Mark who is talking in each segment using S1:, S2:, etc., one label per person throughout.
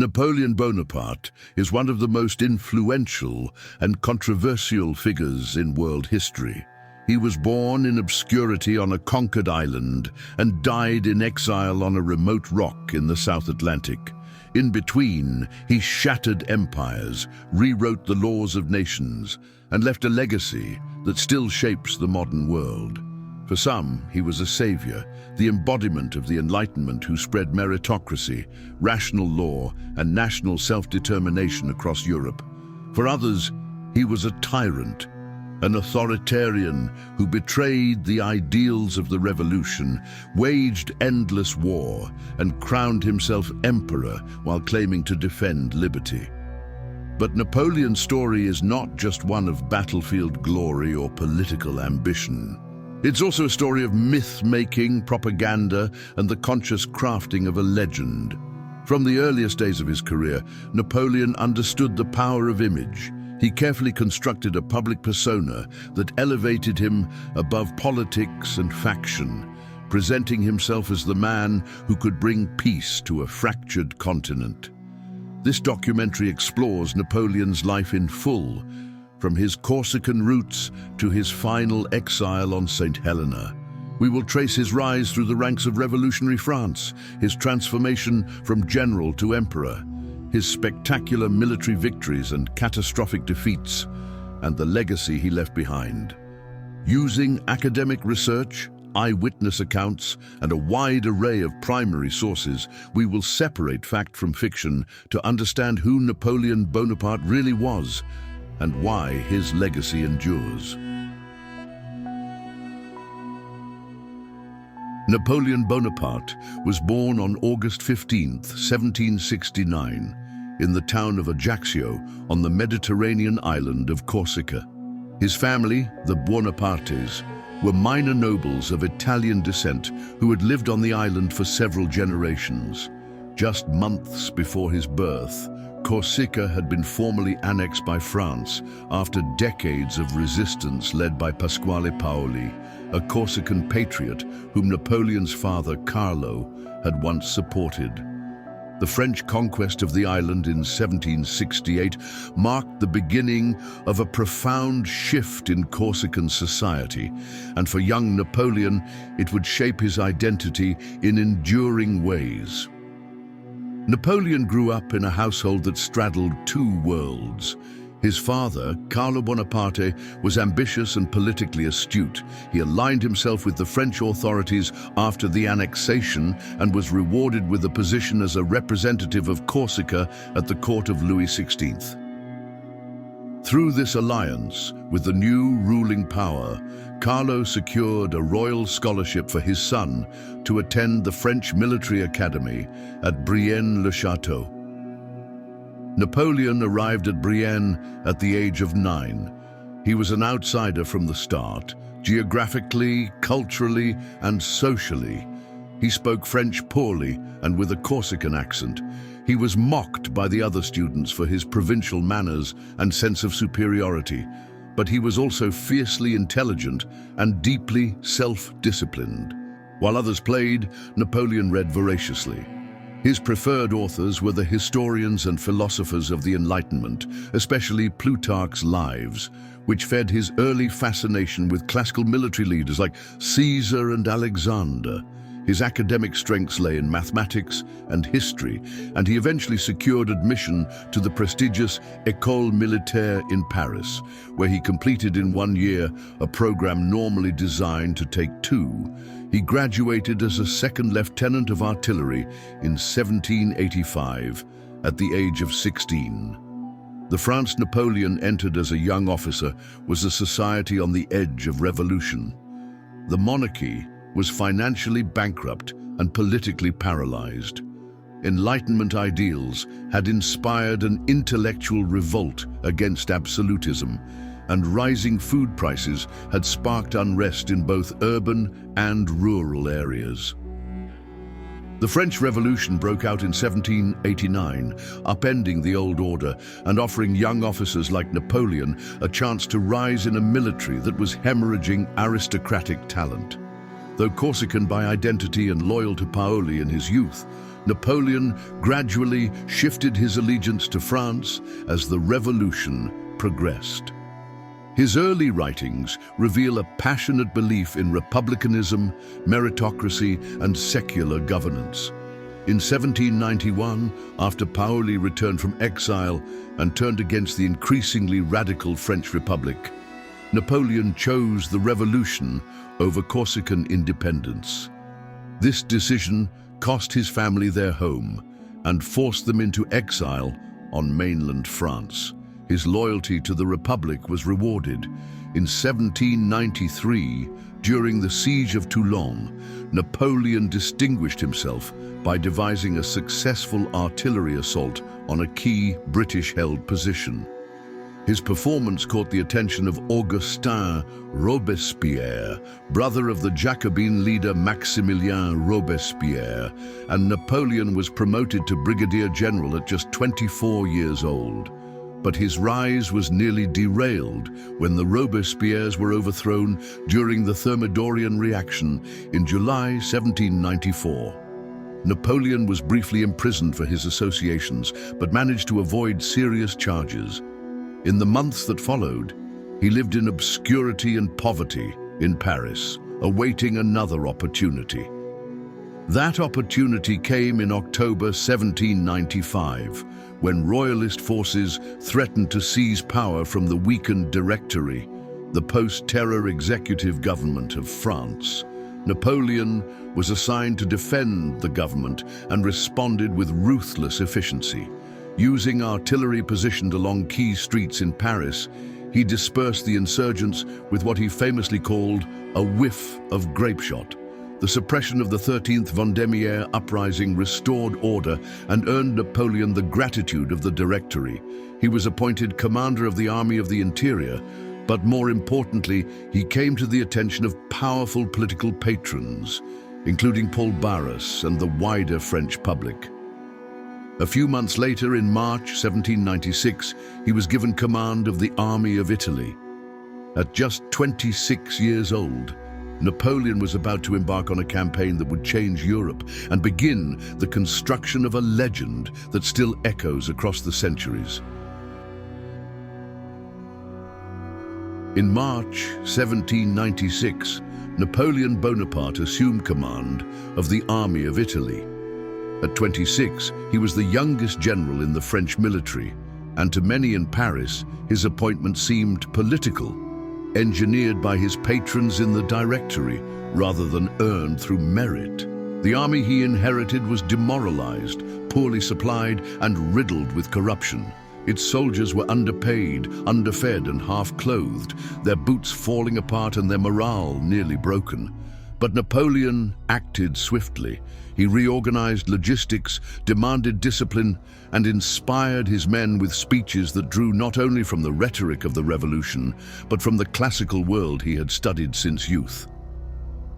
S1: Napoleon Bonaparte is one of the most influential and controversial figures in world history. He was born in obscurity on a conquered island and died in exile on a remote rock in the South Atlantic. In between, he shattered empires, rewrote the laws of nations, and left a legacy that still shapes the modern world. For some, he was a savior, the embodiment of the Enlightenment who spread meritocracy, rational law, and national self-determination across Europe. For others, he was a tyrant, an authoritarian who betrayed the ideals of the revolution, waged endless war, and crowned himself emperor while claiming to defend liberty. But Napoleon's story is not just one of battlefield glory or political ambition. It's also a story of myth-making, propaganda, and the conscious crafting of a legend. From the earliest days of his career, Napoleon understood the power of image. He carefully constructed a public persona that elevated him above politics and faction, presenting himself as the man who could bring peace to a fractured continent. This documentary explores Napoleon's life in full, from his Corsican roots to his final exile on Saint Helena. We will trace his rise through the ranks of revolutionary France, his transformation from general to emperor, his spectacular military victories and catastrophic defeats, and the legacy he left behind. Using academic research, eyewitness accounts, and a wide array of primary sources, we will separate fact from fiction to understand who Napoleon Bonaparte really was and why his legacy endures. Napoleon Bonaparte was born on August 15, 1769, in the town of Ajaccio on the Mediterranean island of Corsica. His family, the Buonapartes, were minor nobles of Italian descent who had lived on the island for several generations. Just months before his birth, Corsica had been formally annexed by France after decades of resistance led by Pasquale Paoli, a Corsican patriot whom Napoleon's father, Carlo, had once supported. The French conquest of the island in 1768 marked the beginning of a profound shift in Corsican society, and for young Napoleon, it would shape his identity in enduring ways. Napoleon grew up in a household that straddled two worlds. His father, Carlo Bonaparte, was ambitious and politically astute. He aligned himself with the French authorities after the annexation and was rewarded with a position as a representative of Corsica at the court of Louis XVI. Through this alliance with the new ruling power, Carlo secured a royal scholarship for his son to attend the French military academy at Brienne-le-Château. Napoleon arrived at Brienne at the age of 9. He was an outsider from the start, geographically, culturally, and socially. He spoke French poorly and with a Corsican accent. He was mocked by the other students for his provincial manners and sense of superiority, but he was also fiercely intelligent and deeply self-disciplined. While others played, Napoleon read voraciously. His preferred authors were the historians and philosophers of the Enlightenment, especially Plutarch's Lives, which fed his early fascination with classical military leaders like Caesar and Alexander. His academic strengths lay in mathematics and history, and he eventually secured admission to the prestigious École Militaire in Paris, where he completed in 1 year a program normally designed to take 2. He graduated as a second lieutenant of artillery in 1785 at the age of 16. The France Napoleon entered as a young officer was a society on the edge of revolution. The monarchy was financially bankrupt and politically paralyzed. Enlightenment ideals had inspired an intellectual revolt against absolutism, and rising food prices had sparked unrest in both urban and rural areas. The French Revolution broke out in 1789, upending the old order and offering young officers like Napoleon a chance to rise in a military that was hemorrhaging aristocratic talent. Though Corsican by identity and loyal to Paoli in his youth, Napoleon gradually shifted his allegiance to France as the revolution progressed. His early writings reveal a passionate belief in republicanism, meritocracy, and secular governance. In 1791, after Paoli returned from exile and turned against the increasingly radical French Republic, Napoleon chose the revolution over Corsican independence. This decision cost his family their home and forced them into exile on mainland France. His loyalty to the Republic was rewarded. In 1793, during the Siege of Toulon, Napoleon distinguished himself by devising a successful artillery assault on a key British-held position. His performance caught the attention of Augustin Robespierre, brother of the Jacobin leader Maximilien Robespierre, and Napoleon was promoted to brigadier general at just 24 years old. But his rise was nearly derailed when the Robespierres were overthrown during the Thermidorian reaction in July 1794. Napoleon was briefly imprisoned for his associations, but managed to avoid serious charges. In the months that followed, he lived in obscurity and poverty in Paris, awaiting another opportunity. That opportunity came in October 1795, when royalist forces threatened to seize power from the weakened Directory, the post-terror executive government of France. Napoleon was assigned to defend the government and responded with ruthless efficiency. Using artillery positioned along key streets in Paris, he dispersed the insurgents with what he famously called a whiff of grapeshot. The suppression of the 13th Vendémiaire uprising restored order and earned Napoleon the gratitude of the Directory. He was appointed commander of the Army of the Interior, but more importantly, he came to the attention of powerful political patrons, including Paul Barras and the wider French public. A few months later, in March 1796, he was given command of the Army of Italy. At just 26 years old, Napoleon was about to embark on a campaign that would change Europe and begin the construction of a legend that still echoes across the centuries. In March 1796, Napoleon Bonaparte assumed command of the Army of Italy. At 26, he was the youngest general in the French military, and to many in Paris, his appointment seemed political, engineered by his patrons in the Directory rather than earned through merit. The army he inherited was demoralized, poorly supplied, and riddled with corruption. Its soldiers were underpaid, underfed, and half-clothed, their boots falling apart and their morale nearly broken. But Napoleon acted swiftly. He reorganized logistics, demanded discipline, and inspired his men with speeches that drew not only from the rhetoric of the revolution, but from the classical world he had studied since youth.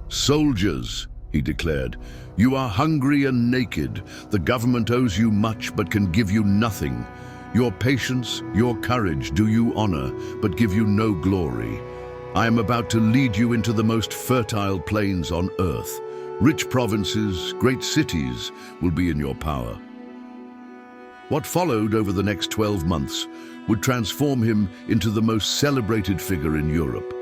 S1: "Soldiers," he declared, "you are hungry and naked. The government owes you much but can give you nothing. Your patience, your courage do you honor, but give you no glory. I am about to lead you into the most fertile plains on earth. Rich provinces, great cities will be in your power." What followed over the next 12 months would transform him into the most celebrated figure in Europe.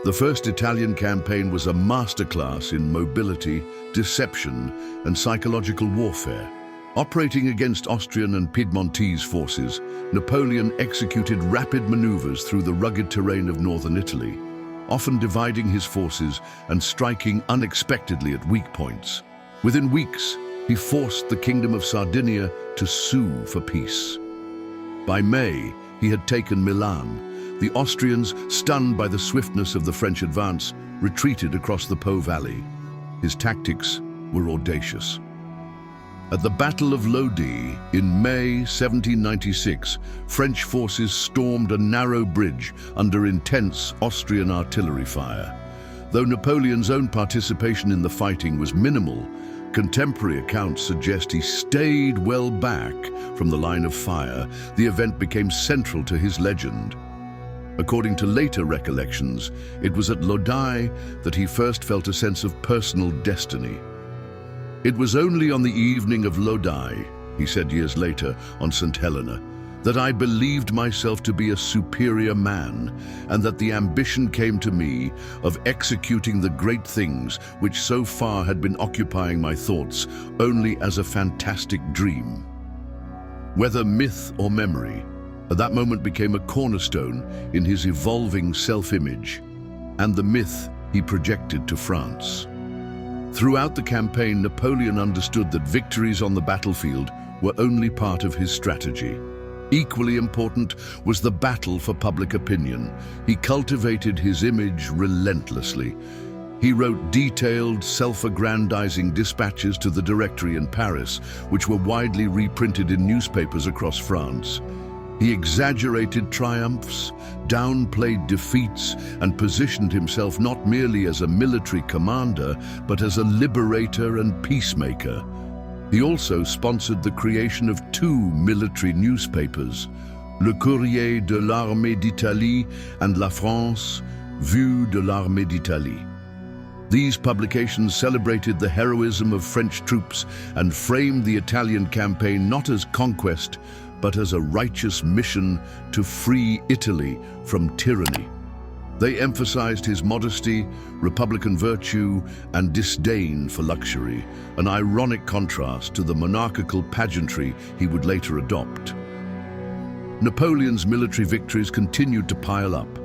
S1: The first Italian campaign was a masterclass in mobility, deception, and psychological warfare. Operating against Austrian and Piedmontese forces, Napoleon executed rapid maneuvers through the rugged terrain of northern Italy, often dividing his forces and striking unexpectedly at weak points. Within weeks, he forced the Kingdom of Sardinia to sue for peace. By May, he had taken Milan. The Austrians, stunned by the swiftness of the French advance, retreated across the Po Valley. His tactics were audacious. At the Battle of Lodi in May 1796, French forces stormed a narrow bridge under intense Austrian artillery fire. Though Napoleon's own participation in the fighting was minimal, contemporary accounts suggest he stayed well back from the line of fire. The event became central to his legend. According to later recollections, it was at Lodi that he first felt a sense of personal destiny. "It was only on the evening of Lodi," he said years later on Saint Helena, "that I believed myself to be a superior man, and that the ambition came to me of executing the great things which so far had been occupying my thoughts only as a fantastic dream." Whether myth or memory, that moment became a cornerstone in his evolving self-image and the myth he projected to France. Throughout the campaign, Napoleon understood that victories on the battlefield were only part of his strategy. Equally important was the battle for public opinion. He cultivated his image relentlessly. He wrote detailed, self-aggrandizing dispatches to the Directory in Paris, which were widely reprinted in newspapers across France. He exaggerated triumphs, downplayed defeats, and positioned himself not merely as a military commander, but as a liberator and peacemaker. He also sponsored the creation of two military newspapers, Le Courrier de l'Armée d'Italie and La France, Vue de l'Armée d'Italie. These publications celebrated the heroism of French troops and framed the Italian campaign not as conquest, but as a righteous mission to free Italy from tyranny. They emphasized his modesty, republican virtue, and disdain for luxury, an ironic contrast to the monarchical pageantry he would later adopt. Napoleon's military victories continued to pile up.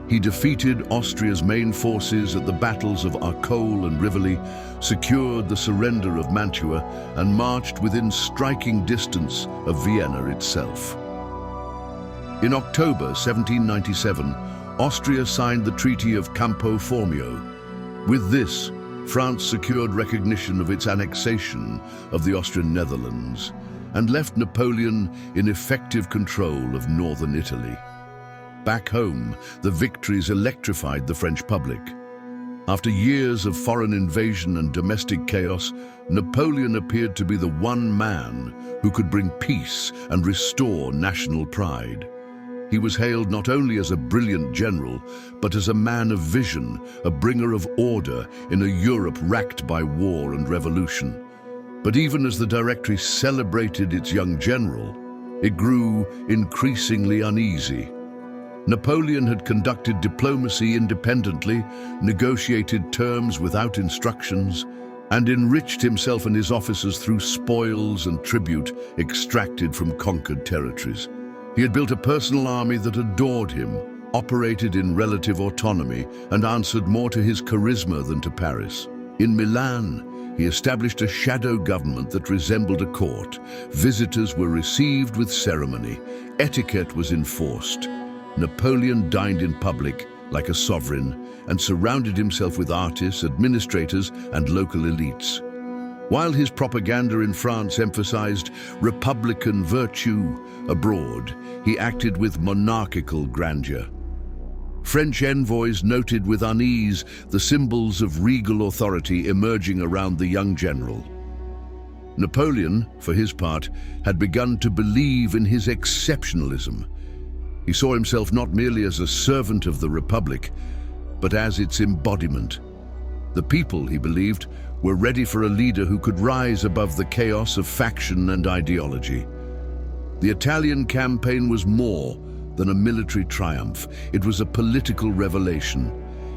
S1: He defeated Austria's main forces at the battles of Arcole and Rivoli, secured the surrender of Mantua, and marched within striking distance of Vienna itself. In October 1797, Austria signed the Treaty of Campo Formio. With this, France secured recognition of its annexation of the Austrian Netherlands and left Napoleon in effective control of northern Italy. Back home, the victories electrified the French public. After years of foreign invasion and domestic chaos, Napoleon appeared to be the one man who could bring peace and restore national pride. He was hailed not only as a brilliant general, but as a man of vision, a bringer of order in a Europe racked by war and revolution. But even as the Directory celebrated its young general, it grew increasingly uneasy. Napoleon had conducted diplomacy independently, negotiated terms without instructions, and enriched himself and his officers through spoils and tribute extracted from conquered territories. He had built a personal army that adored him, operated in relative autonomy, and answered more to his charisma than to Paris. In Milan, he established a shadow government that resembled a court. Visitors were received with ceremony. Etiquette was enforced. Napoleon dined in public like a sovereign and surrounded himself with artists, administrators, and local elites. While his propaganda in France emphasized republican virtue, abroad, he acted with monarchical grandeur. French envoys noted with unease the symbols of regal authority emerging around the young general. Napoleon, for his part, had begun to believe in his exceptionalism. He saw himself not merely as a servant of the Republic, but as its embodiment. The people, he believed, were ready for a leader who could rise above the chaos of faction and ideology. The Italian campaign was more than a military triumph. It was a political revelation.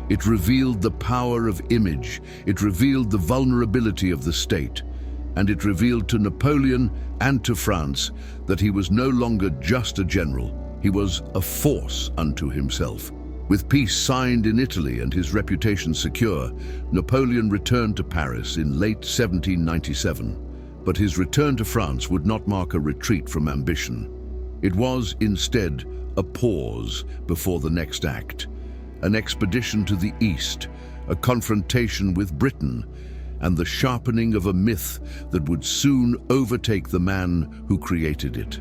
S1: It revealed the power of image. It revealed the vulnerability of the state. And it revealed to Napoleon and to France that he was no longer just a general. He was a force unto himself. With peace signed in Italy and his reputation secure, Napoleon returned to Paris in late 1797. But his return to France would not mark a retreat from ambition. It was, instead, a pause before the next act, an expedition to the east, a confrontation with Britain, and the sharpening of a myth that would soon overtake the man who created it.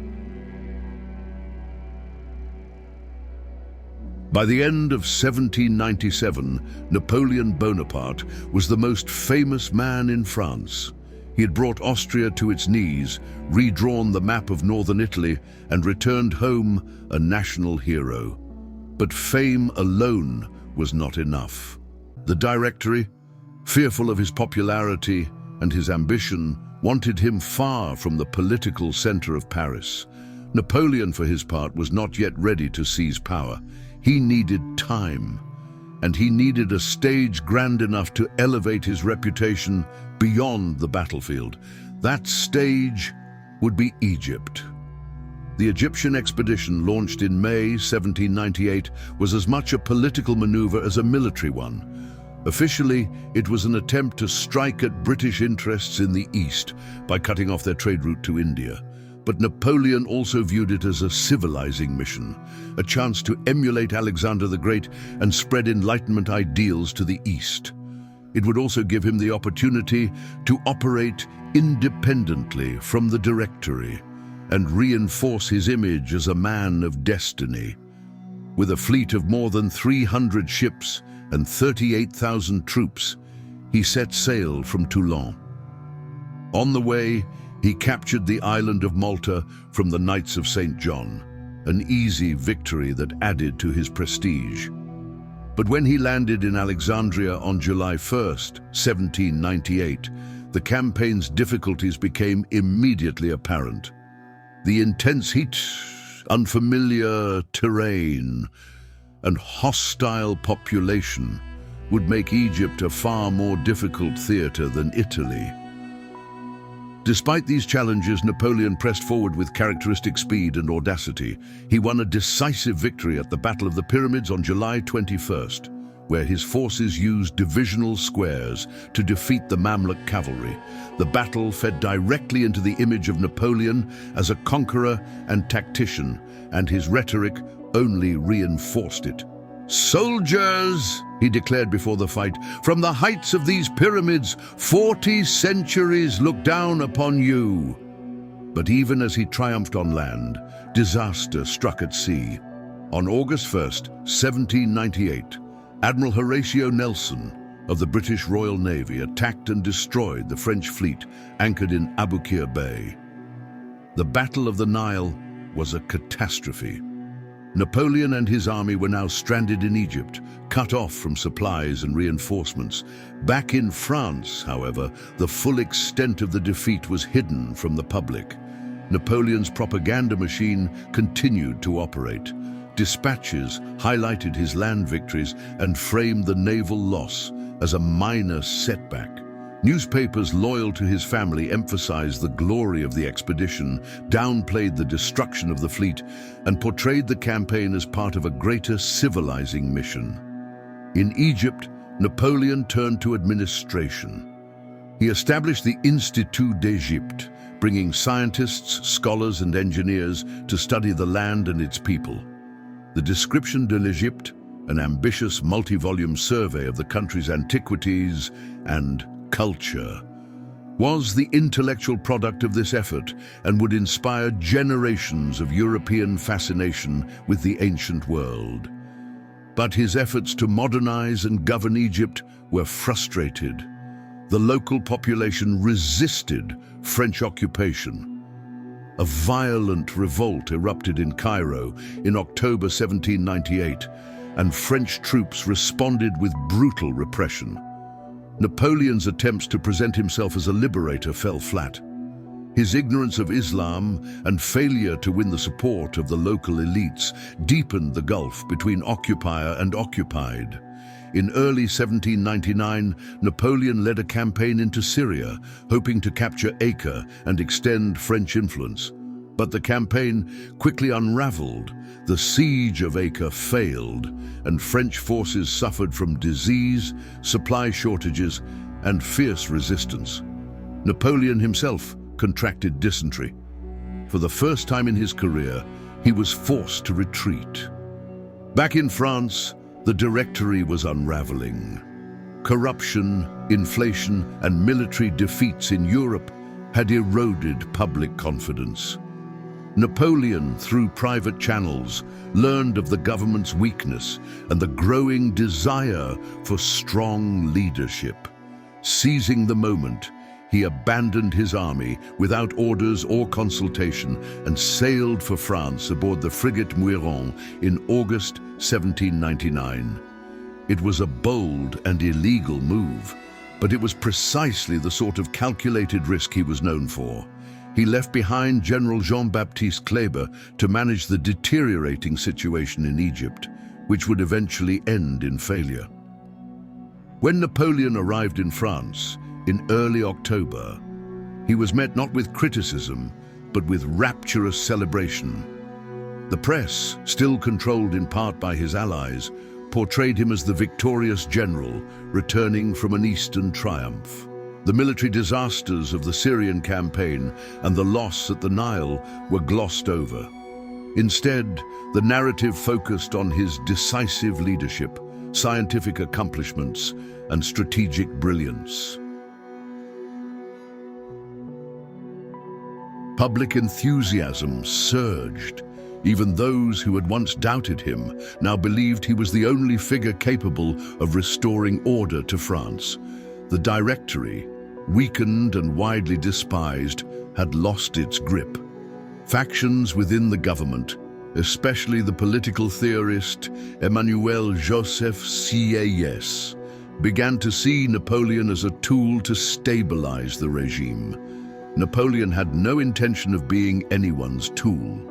S1: By the end of 1797, Napoleon Bonaparte was the most famous man in France. He had brought Austria to its knees, redrawn the map of northern Italy, and returned home a national hero. But fame alone was not enough. The Directory, fearful of his popularity, and his ambition wanted him far from the political center of Paris. Napoleon, for his part, was not yet ready to seize power. He needed time, and he needed a stage grand enough to elevate his reputation beyond the battlefield. That stage would be Egypt. The Egyptian expedition, launched in May 1798, was as much a political maneuver as a military one. Officially, it was an attempt to strike at British interests in the East by cutting off their trade route to India. But Napoleon also viewed it as a civilizing mission, a chance to emulate Alexander the Great and spread Enlightenment ideals to the East. It would also give him the opportunity to operate independently from the Directory and reinforce his image as a man of destiny. With a fleet of more than 300 ships and 38,000 troops, he set sail from Toulon. On the way, he captured the island of Malta from the Knights of St. John, an easy victory that added to his prestige. But when he landed in Alexandria on July 1st, 1798, the campaign's difficulties became immediately apparent. The intense heat, unfamiliar terrain, and hostile population would make Egypt a far more difficult theater than Italy. Despite these challenges, Napoleon pressed forward with characteristic speed and audacity. He won a decisive victory at the Battle of the Pyramids on July 21st, where his forces used divisional squares to defeat the Mamluk cavalry. The battle fed directly into the image of Napoleon as a conqueror and tactician, and his rhetoric only reinforced it. "Soldiers," he declared before the fight, "from the heights of these pyramids, 40 centuries look down upon you." But even as he triumphed on land, disaster struck at sea. On August 1st, 1798, Admiral Horatio Nelson of the British Royal Navy attacked and destroyed the French fleet anchored in Aboukir Bay. The Battle of the Nile was a catastrophe. Napoleon and his army were now stranded in Egypt, cut off from supplies and reinforcements. Back in France, however, the full extent of the defeat was hidden from the public. Napoleon's propaganda machine continued to operate. Dispatches highlighted his land victories and framed the naval loss as a minor setback. Newspapers loyal to his family emphasized the glory of the expedition, downplayed the destruction of the fleet, and portrayed the campaign as part of a greater civilizing mission. In Egypt, Napoleon turned to administration. He established the Institut d'Égypte, bringing scientists, scholars, and engineers to study the land and its people. The Description de l'Égypte, an ambitious multi-volume survey of the country's antiquities and culture, was the intellectual product of this effort and would inspire generations of European fascination with the ancient world. But his efforts to modernize and govern Egypt were frustrated. The local population resisted French occupation. A violent revolt erupted in Cairo in October 1798, and French troops responded with brutal repression. Napoleon's attempts to present himself as a liberator fell flat. His ignorance of Islam and failure to win the support of the local elites deepened the gulf between occupier and occupied. In early 1799, Napoleon led a campaign into Syria, hoping to capture Acre and extend French influence. But the campaign quickly unraveled. The siege of Acre failed, and French forces suffered from disease, supply shortages, and fierce resistance. Napoleon himself contracted dysentery. For the first time in his career, he was forced to retreat. Back in France, the Directory was unraveling. Corruption, inflation, and military defeats in Europe had eroded public confidence. Napoleon, through private channels, learned of the government's weakness and the growing desire for strong leadership. Seizing the moment, he abandoned his army without orders or consultation and sailed for France aboard the frigate Muiron in August 1799. It was a bold and illegal move, But it was precisely the sort of calculated risk he was known for. He left behind General Jean-Baptiste Kleber to manage the deteriorating situation in Egypt, which would eventually end in failure. When Napoleon arrived in France in early October, he was met not with criticism, but with rapturous celebration. The press, still controlled in part by his allies, portrayed him as the victorious general returning from an Eastern triumph. The military disasters of the Syrian campaign and the loss at the Nile were glossed over. Instead, the narrative focused on his decisive leadership, scientific accomplishments, and strategic brilliance. Public enthusiasm surged. Even those who had once doubted him now believed he was the only figure capable of restoring order to France. The Directory, weakened and widely despised, had lost its grip. Factions within the government, especially the political theorist Emmanuel Joseph Sieyès, began to see Napoleon as a tool to stabilize the regime. Napoleon had no intention of being anyone's tool.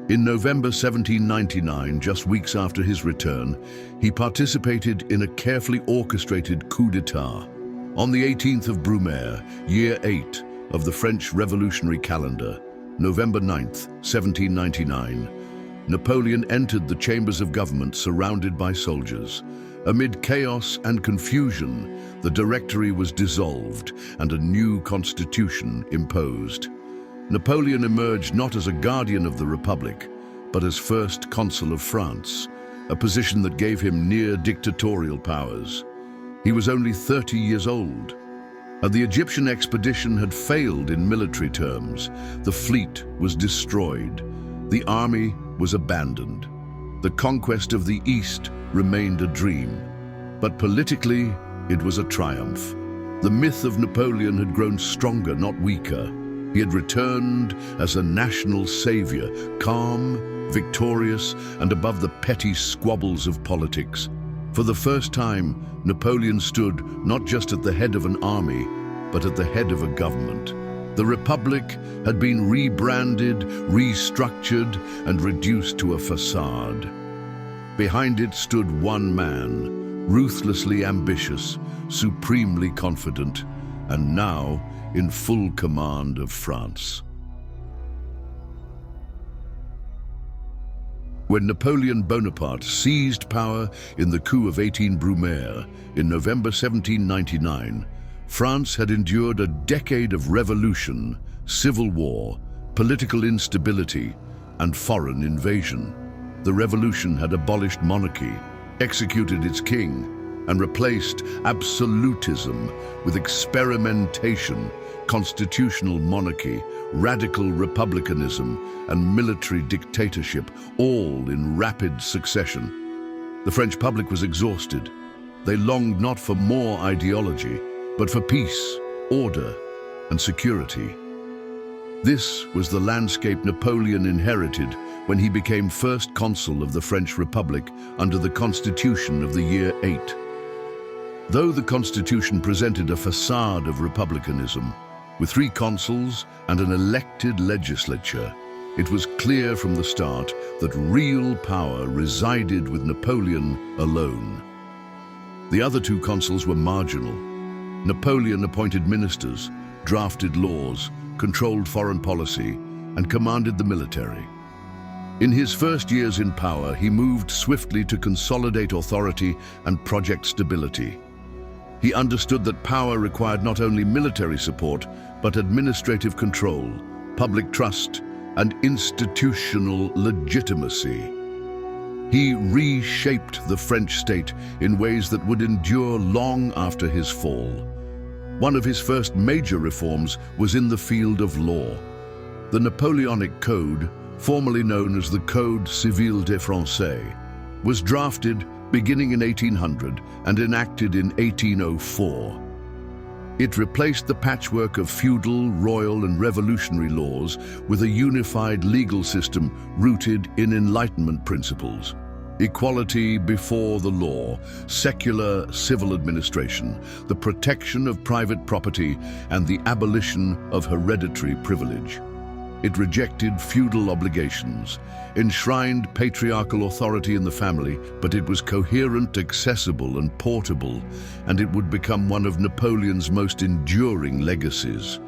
S1: In November 1799, just weeks after his return, he participated in a carefully orchestrated coup d'etat. On the 18th of Brumaire, year 8 of the French revolutionary calendar, November 9th, 1799, Napoleon entered the chambers of government surrounded by soldiers. Amid chaos and confusion, the Directory was dissolved and a new constitution imposed. Napoleon emerged not as a guardian of the Republic, but as first consul of France, a position that gave him near dictatorial powers. He was only 30 years old, and the Egyptian expedition had failed in military terms. The fleet was destroyed. The army was abandoned. The conquest of the East remained a dream, but politically it was a triumph. The myth of Napoleon had grown stronger, not weaker. He had returned as a national savior, calm, victorious, and above the petty squabbles of politics. For the first time, Napoleon stood not just at the head of an army, but at the head of a government. The Republic had been rebranded, restructured, and reduced to a facade. Behind it stood one man, ruthlessly ambitious, supremely confident, and now in full command of France. When Napoleon Bonaparte seized power in the coup of 18 Brumaire in November 1799, France had endured a decade of revolution, civil war, political instability, and foreign invasion. The revolution had abolished monarchy, executed its king, and replaced absolutism with experimentation, constitutional monarchy, radical republicanism, and military dictatorship, all in rapid succession. The French public was exhausted. They longed not for more ideology, but for peace, order, and security. This was the landscape Napoleon inherited when he became first consul of the French Republic under the Constitution of the year 8. Though the Constitution presented a facade of republicanism, with 3 consuls and an elected legislature, it was clear from the start that real power resided with Napoleon alone. The other 2 consuls were marginal. Napoleon appointed ministers, drafted laws, controlled foreign policy, and commanded the military. In his first years in power, he moved swiftly to consolidate authority and project stability. He understood that power required not only military support, but administrative control, public trust, and institutional legitimacy. He reshaped the French state in ways that would endure long after his fall. One of his first major reforms was in the field of law. The Napoleonic Code, formerly known as the Code Civil des Français, was drafted beginning in 1800 and enacted in 1804. It replaced the patchwork of feudal, royal, and revolutionary laws with a unified legal system rooted in Enlightenment principles. Equality before the law, secular civil administration, the protection of private property, and the abolition of hereditary privilege. It rejected feudal obligations, enshrined patriarchal authority in the family, but it was coherent, accessible, and portable, and it would become one of Napoleon's most enduring legacies.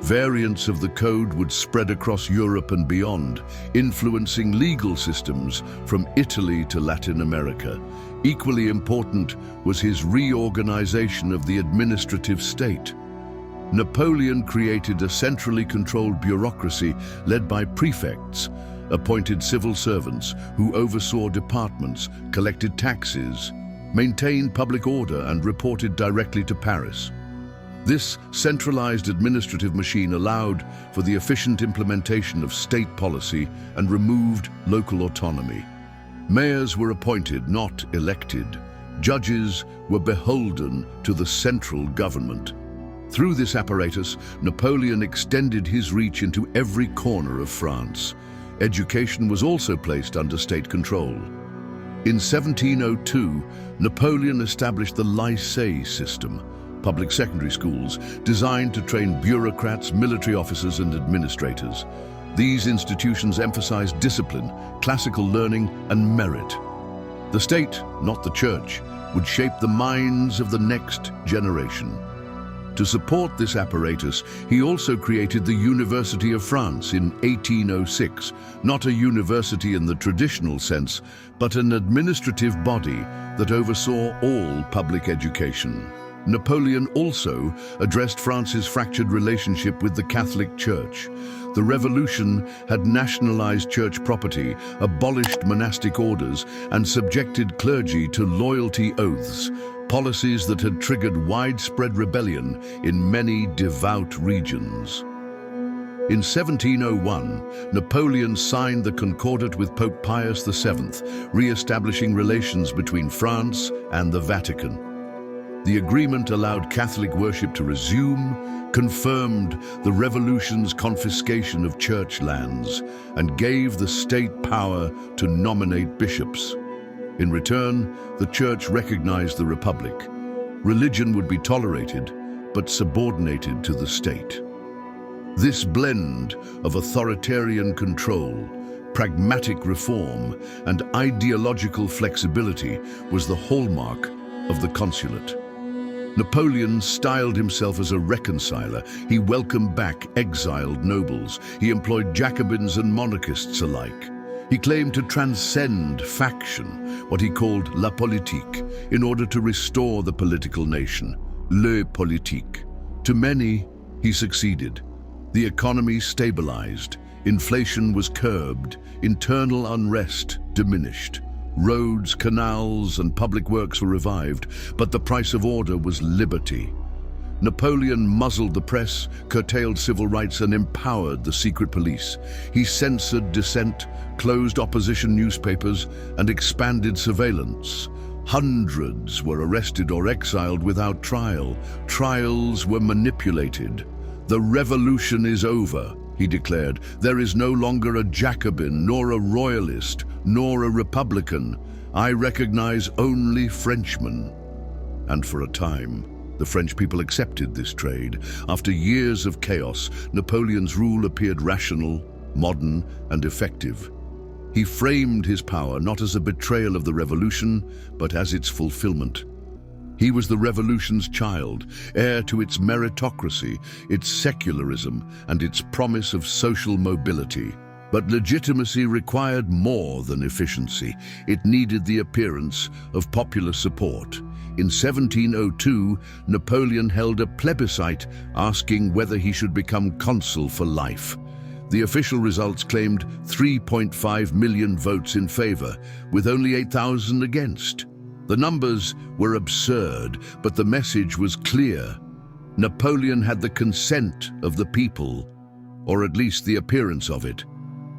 S1: Variants of the code would spread across Europe and beyond, influencing legal systems from Italy to Latin America. Equally important was his reorganization of the administrative state. Napoleon created a centrally controlled bureaucracy led by prefects, appointed civil servants who oversaw departments, collected taxes, maintained public order, and reported directly to Paris. This centralized administrative machine allowed for the efficient implementation of state policy and removed local autonomy. Mayors were appointed, not elected. Judges were beholden to the central government. Through this apparatus, Napoleon extended his reach into every corner of France. Education was also placed under state control. In 1702, Napoleon established the lycée system, public secondary schools designed to train bureaucrats, military officers, and administrators. These institutions emphasized discipline, classical learning, and merit. The state, not the church, would shape the minds of the next generation. To support this apparatus, he also created the University of France in 1806, not a university in the traditional sense, but an administrative body that oversaw all public education. Napoleon also addressed France's fractured relationship with the Catholic Church. The revolution had nationalized church property, abolished monastic orders, and subjected clergy to loyalty oaths, policies that had triggered widespread rebellion in many devout regions. In 1701, Napoleon signed the Concordat with Pope Pius VII, re-establishing relations between France and the Vatican. The agreement allowed Catholic worship to resume, confirmed the revolution's confiscation of church lands, and gave the state power to nominate bishops. In return, the church recognized the republic. Religion would be tolerated, but subordinated to the state. This blend of authoritarian control, pragmatic reform, and ideological flexibility was the hallmark of the consulate. Napoleon styled himself as a reconciler. He welcomed back exiled nobles. He employed Jacobins and monarchists alike. He claimed to transcend faction, what he called la politique, in order to restore the political nation, le politique. To many, he succeeded. The economy stabilized, inflation was curbed, internal unrest diminished. Roads, canals, and public works were revived, but the price of order was liberty. Napoleon muzzled the press, curtailed civil rights, and empowered the secret police. He censored dissent, closed opposition newspapers, and expanded surveillance. Hundreds were arrested or exiled without trial. Trials were manipulated. "The revolution is over," he declared. "There is no longer a Jacobin, nor a royalist, nor a republican. I recognize only Frenchmen." And for a time, the French people accepted this trade. After years of chaos, Napoleon's rule appeared rational, modern, and effective. He framed his power not as a betrayal of the revolution, but as its fulfillment. He was the revolution's child, heir to its meritocracy, its secularism, and its promise of social mobility. But legitimacy required more than efficiency. It needed the appearance of popular support. In 1702, Napoleon held a plebiscite asking whether he should become consul for life. The official results claimed 3.5 million votes in favor, with only 8,000 against. The numbers were absurd, but the message was clear. Napoleon had the consent of the people, or at least the appearance of it.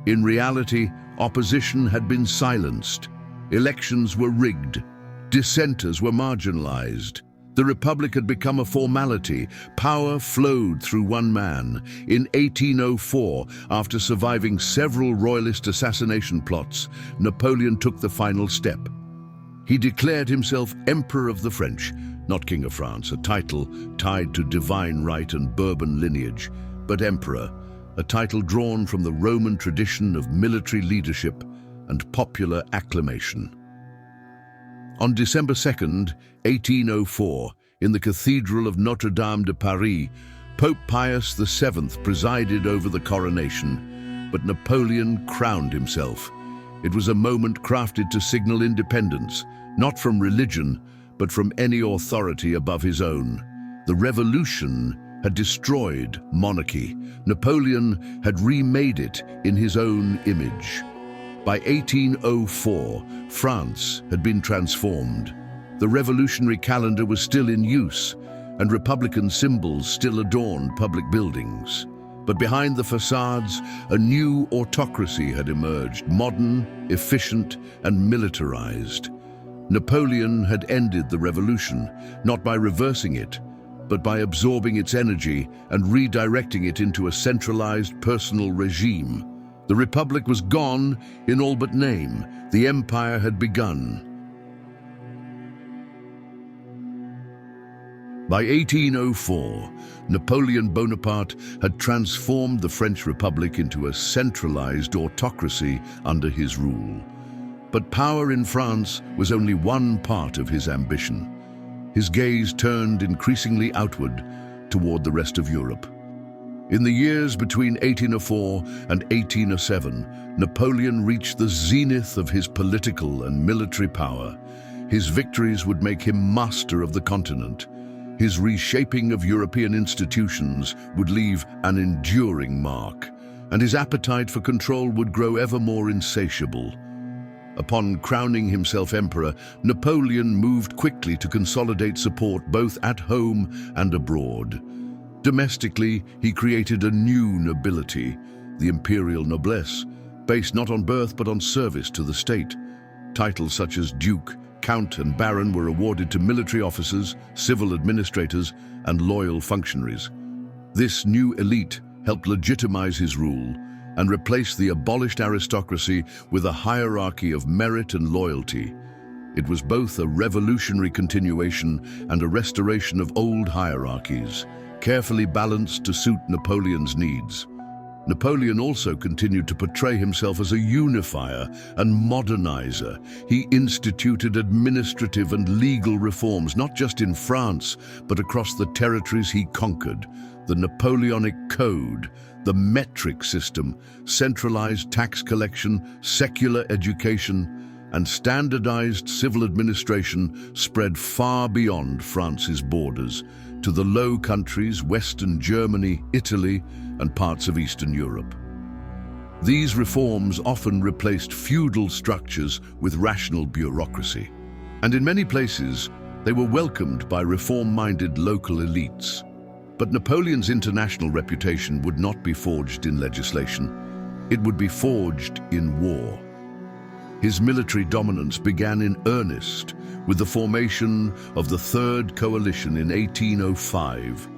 S1: In reality, opposition had been silenced. Elections were rigged. Dissenters were marginalized. The Republic had become a formality. Power flowed through one man. In 1804, after surviving several royalist assassination plots, Napoleon took the final step. He declared himself Emperor of the French, not King of France, a title tied to divine right and Bourbon lineage, but Emperor, a title drawn from the Roman tradition of military leadership and popular acclamation. On December 2nd, 1804, in the Cathedral of Notre-Dame de Paris, Pope Pius VII presided over the coronation, but Napoleon crowned himself. It was a moment crafted to signal independence, not from religion, but from any authority above his own. The revolution had destroyed monarchy. Napoleon had remade it in his own image. By 1804, France had been transformed. The revolutionary calendar was still in use, and Republican symbols still adorned public buildings. But behind the facades, a new autocracy had emerged, modern, efficient, and militarized. Napoleon had ended the revolution, not by reversing it, but by absorbing its energy and redirecting it into a centralized personal regime. The Republic was gone in all but name. The empire had begun. By 1804, Napoleon Bonaparte had transformed the French Republic into a centralized autocracy under his rule. But power in France was only one part of his ambition. His gaze turned increasingly outward toward the rest of Europe. In the years between 1804 and 1807, Napoleon reached the zenith of his political and military power. His victories would make him master of the continent. His reshaping of European institutions would leave an enduring mark, and his appetite for control would grow ever more insatiable. Upon crowning himself emperor, Napoleon moved quickly to consolidate support both at home and abroad. Domestically, he created a new nobility, the imperial noblesse, based not on birth but on service to the state. Titles such as duke, count, and baron were awarded to military officers, civil administrators, and loyal functionaries. This new elite helped legitimize his rule and replace the abolished aristocracy with a hierarchy of merit and loyalty. It was both a revolutionary continuation and a restoration of old hierarchies, carefully balanced to suit Napoleon's needs. Napoleon also continued to portray himself as a unifier and modernizer. He instituted administrative and legal reforms, not just in France, but across the territories he conquered. The Napoleonic Code, the metric system, centralized tax collection, secular education, and standardized civil administration spread far beyond France's borders, to the Low Countries, Western Germany, Italy, and parts of Eastern Europe. These reforms often replaced feudal structures with rational bureaucracy, and in many places they were welcomed by reform-minded local elites. But Napoleon's international reputation would not be forged in legislation. It would be forged in war. His military dominance began in earnest with the formation of the Third Coalition in 1805.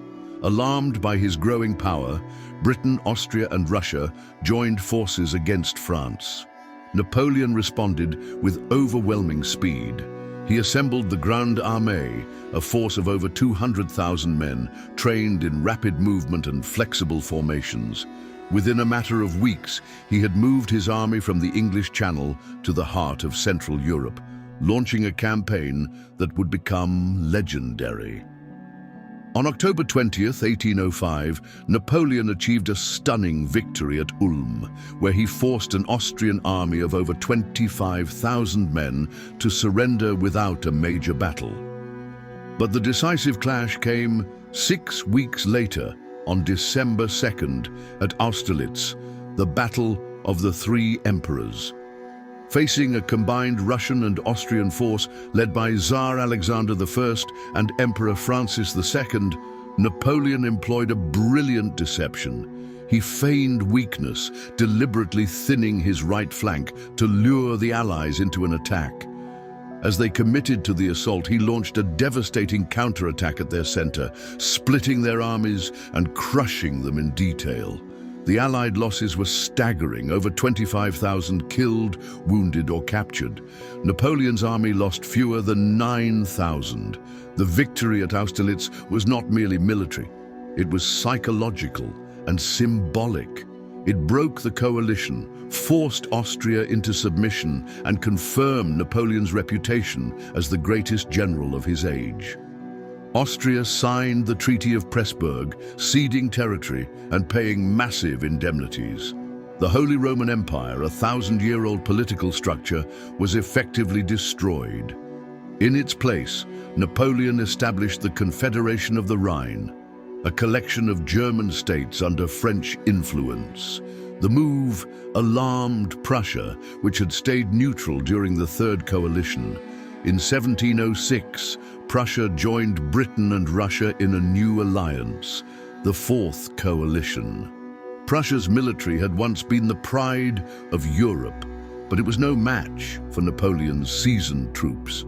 S1: Alarmed by his growing power, Britain, Austria, and Russia joined forces against France. Napoleon responded with overwhelming speed. He assembled the Grande Armée, a force of over 200,000 men, trained in rapid movement and flexible formations. Within a matter of weeks, he had moved his army from the English Channel to the heart of Central Europe, launching a campaign that would become legendary. On October 20th, 1805, Napoleon achieved a stunning victory at Ulm, where he forced an Austrian army of over 25,000 men to surrender without a major battle. But the decisive clash came 6 weeks later, on December 2nd, at Austerlitz, the Battle of the Three Emperors. Facing a combined Russian and Austrian force led by Tsar Alexander I and Emperor Francis II, Napoleon employed a brilliant deception. He feigned weakness, deliberately thinning his right flank to lure the Allies into an attack. As they committed to the assault, he launched a devastating counterattack at their center, splitting their armies and crushing them in detail. The Allied losses were staggering, over 25,000 killed, wounded or captured. Napoleon's army lost fewer than 9,000. The victory at Austerlitz was not merely military, it was psychological and symbolic. It broke the coalition, forced Austria into submission, and confirmed Napoleon's reputation as the greatest general of his age. Austria signed the Treaty of Pressburg, ceding territory and paying massive indemnities. The Holy Roman Empire, a 1,000-year-old political structure, was effectively destroyed. In its place, Napoleon established the Confederation of the Rhine, a collection of German states under French influence. The move alarmed Prussia, which had stayed neutral during the Third Coalition. In 1706, Prussia joined Britain and Russia in a new alliance, the Fourth Coalition. Prussia's military had once been the pride of Europe, but it was no match for Napoleon's seasoned troops.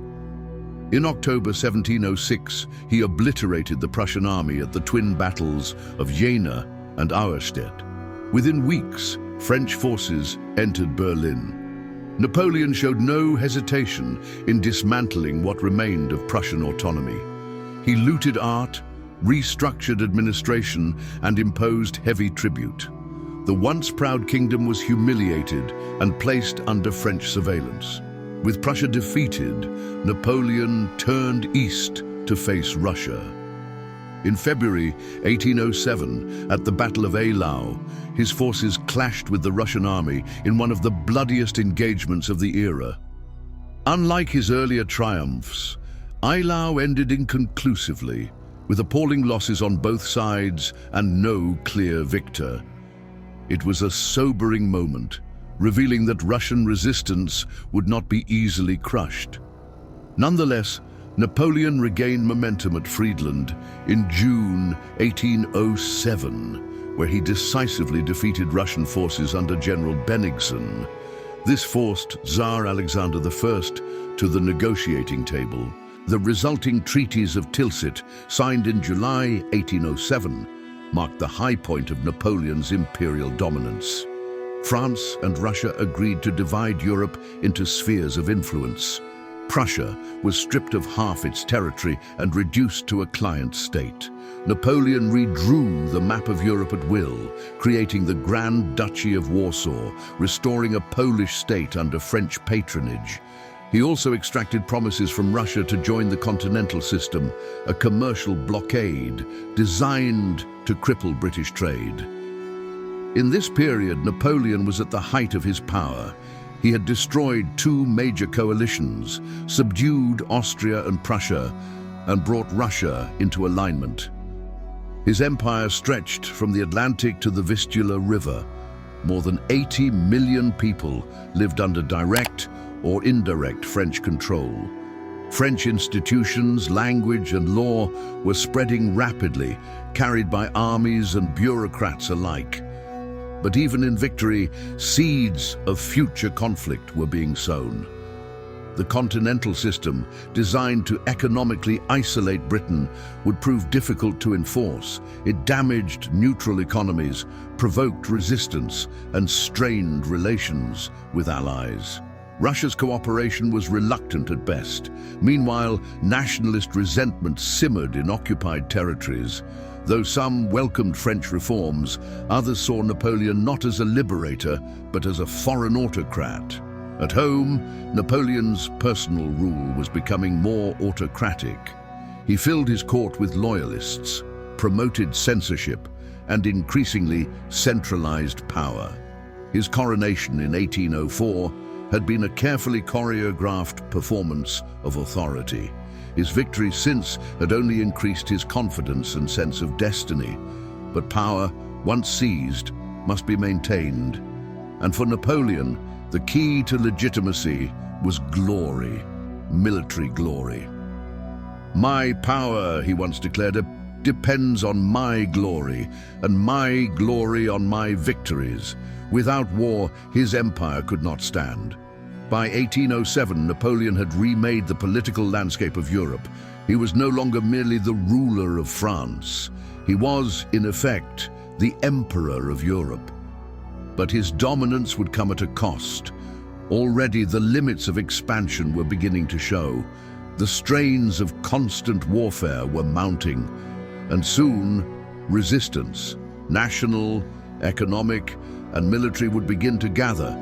S1: In October 1706, he obliterated the Prussian army at the twin battles of Jena and Auerstedt. Within weeks, French forces entered Berlin. Napoleon showed no hesitation in dismantling what remained of Prussian autonomy. He looted art, restructured administration, and imposed heavy tribute. The once proud kingdom was humiliated and placed under French surveillance. With Prussia defeated, Napoleon turned east to face Russia. In February 1807, at the Battle of Eylau, his forces clashed with the Russian army in one of the bloodiest engagements of the era. Unlike his earlier triumphs, Eylau ended inconclusively, with appalling losses on both sides and no clear victor. It was a sobering moment, revealing that Russian resistance would not be easily crushed. Nonetheless, Napoleon regained momentum at Friedland in June 1807, where he decisively defeated Russian forces under General Bennigsen. This forced Tsar Alexander I to the negotiating table. The resulting treaties of Tilsit, signed in July 1807, marked the high point of Napoleon's imperial dominance. France and Russia agreed to divide Europe into spheres of influence. Prussia was stripped of half its territory and reduced to a client state. Napoleon redrew the map of Europe at will, creating the Grand Duchy of Warsaw, restoring a Polish state under French patronage. He also extracted promises from Russia to join the continental system, a commercial blockade designed to cripple British trade. In this period, Napoleon was at the height of his power. He had destroyed two major coalitions, subdued Austria and Prussia, and brought Russia into alignment. His empire stretched from the Atlantic to the Vistula River. More than 80 million people lived under direct or indirect French control. French institutions, language, and law were spreading rapidly, carried by armies and bureaucrats alike. But even in victory, seeds of future conflict were being sown. The continental system, designed to economically isolate Britain, would prove difficult to enforce. It damaged neutral economies, provoked resistance, and strained relations with allies. Russia's cooperation was reluctant at best. Meanwhile, nationalist resentment simmered in occupied territories. Though some welcomed French reforms, others saw Napoleon not as a liberator, but as a foreign autocrat. At home, Napoleon's personal rule was becoming more autocratic. He filled his court with loyalists, promoted censorship, and increasingly centralized power. His coronation in 1804 had been a carefully choreographed performance of authority. His victories since had only increased his confidence and sense of destiny. But power, once seized, must be maintained. And for Napoleon, the key to legitimacy was glory, military glory. "My power," he once declared, "depends on my glory, and my glory on my victories." Without war, his empire could not stand. By 1807, Napoleon had remade the political landscape of Europe. He was no longer merely the ruler of France. He was, in effect, the emperor of Europe. But his dominance would come at a cost. Already the limits of expansion were beginning to show. The strains of constant warfare were mounting, and soon resistance, national, economic, and military would begin to gather.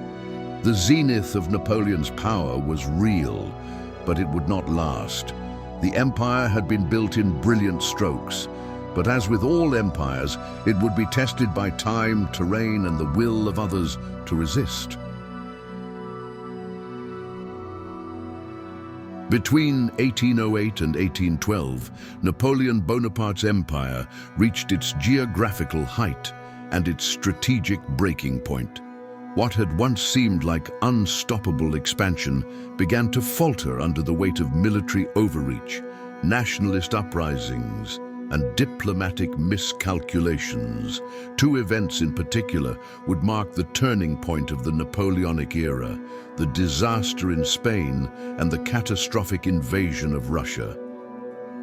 S1: The zenith of Napoleon's power was real, but it would not last. The empire had been built in brilliant strokes, but as with all empires, it would be tested by time, terrain, and the will of others to resist. Between 1808 and 1812, Napoleon Bonaparte's empire reached its geographical height and its strategic breaking point. What had once seemed like unstoppable expansion began to falter under the weight of military overreach, nationalist uprisings, and diplomatic miscalculations. Two events in particular would mark the turning point of the Napoleonic era: the disaster in Spain and the catastrophic invasion of Russia.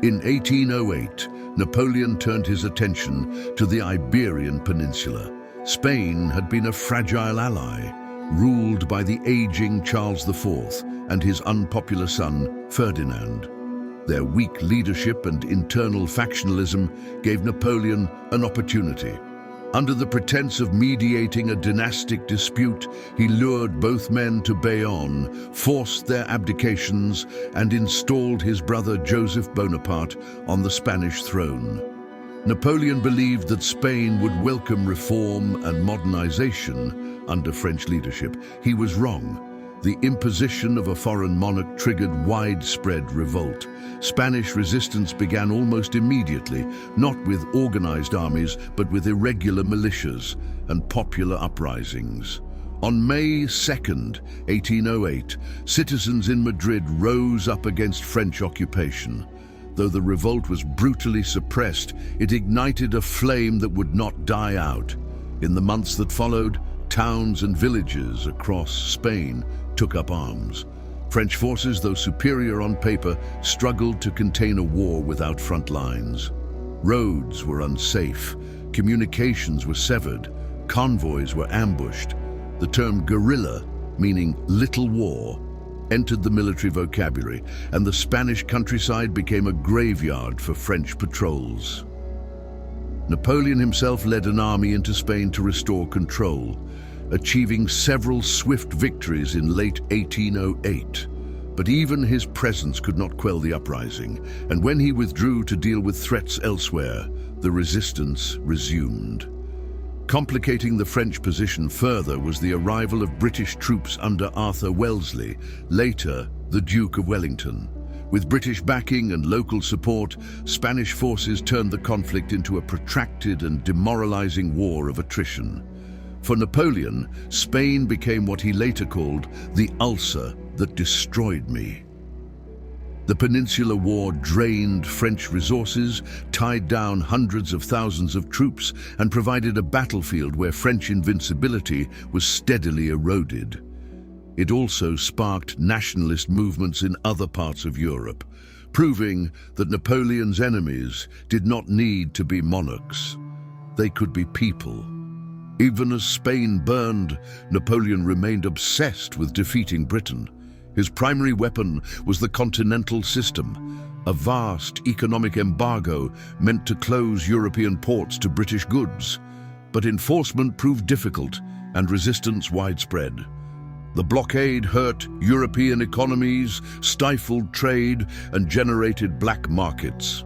S1: In 1808, Napoleon turned his attention to the Iberian Peninsula. Spain had been a fragile ally, ruled by the aging Charles IV and his unpopular son, Ferdinand. Their weak leadership and internal factionalism gave Napoleon an opportunity. Under the pretense of mediating a dynastic dispute, he lured both men to Bayonne, forced their abdications, and installed his brother Joseph Bonaparte on the Spanish throne. Napoleon believed that Spain would welcome reform and modernization under French leadership. He was wrong. The imposition of a foreign monarch triggered widespread revolt. Spanish resistance began almost immediately, not with organized armies, but with irregular militias and popular uprisings. On May 2nd, 1808, citizens in Madrid rose up against French occupation. Though the revolt was brutally suppressed, it ignited a flame that would not die out. In the months that followed, towns and villages across Spain took up arms. French forces, though superior on paper, struggled to contain a war without front lines. Roads were unsafe, communications were severed, convoys were ambushed. The term guerrilla, meaning little war, entered the military vocabulary, and the Spanish countryside became a graveyard for French patrols. Napoleon himself led an army into Spain to restore control, achieving several swift victories in late 1808. But even his presence could not quell the uprising, and when he withdrew to deal with threats elsewhere, the resistance resumed. Complicating the French position further was the arrival of British troops under Arthur Wellesley, later the Duke of Wellington. With British backing and local support, Spanish forces turned the conflict into a protracted and demoralizing war of attrition. For Napoleon, Spain became what he later called the ulcer that destroyed me. The Peninsular War drained French resources, tied down hundreds of thousands of troops, and provided a battlefield where French invincibility was steadily eroded. It also sparked nationalist movements in other parts of Europe, proving that Napoleon's enemies did not need to be monarchs. They could be people. Even as Spain burned, Napoleon remained obsessed with defeating Britain. His primary weapon was the continental system, a vast economic embargo meant to close European ports to British goods. But enforcement proved difficult and resistance widespread. The blockade hurt European economies, stifled trade, and generated black markets.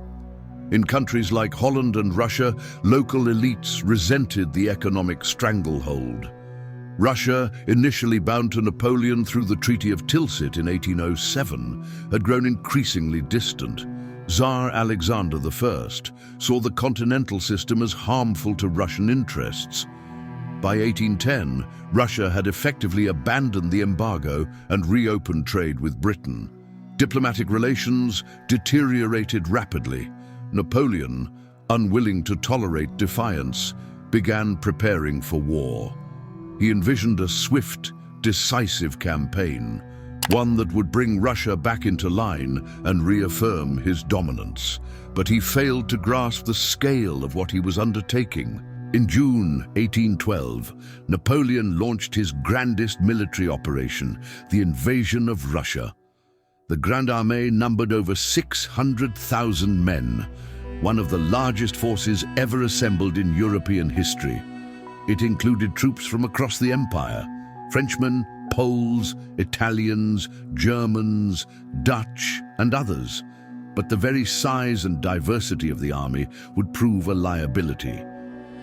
S1: In countries like Holland and Russia, local elites resented the economic stranglehold. Russia, initially bound to Napoleon through the Treaty of Tilsit in 1807, had grown increasingly distant. Tsar Alexander I saw the continental system as harmful to Russian interests. By 1810, Russia had effectively abandoned the embargo and reopened trade with Britain. Diplomatic relations deteriorated rapidly. Napoleon, unwilling to tolerate defiance, began preparing for war. He envisioned a swift, decisive campaign, one that would bring Russia back into line and reaffirm his dominance. But he failed to grasp the scale of what he was undertaking. In June 1812, Napoleon launched his grandest military operation, the invasion of Russia. The Grande Armée numbered over 600,000 men, one of the largest forces ever assembled in European history. It included troops from across the empire: Frenchmen, Poles, Italians, Germans, Dutch, and others. But the very size and diversity of the army would prove a liability.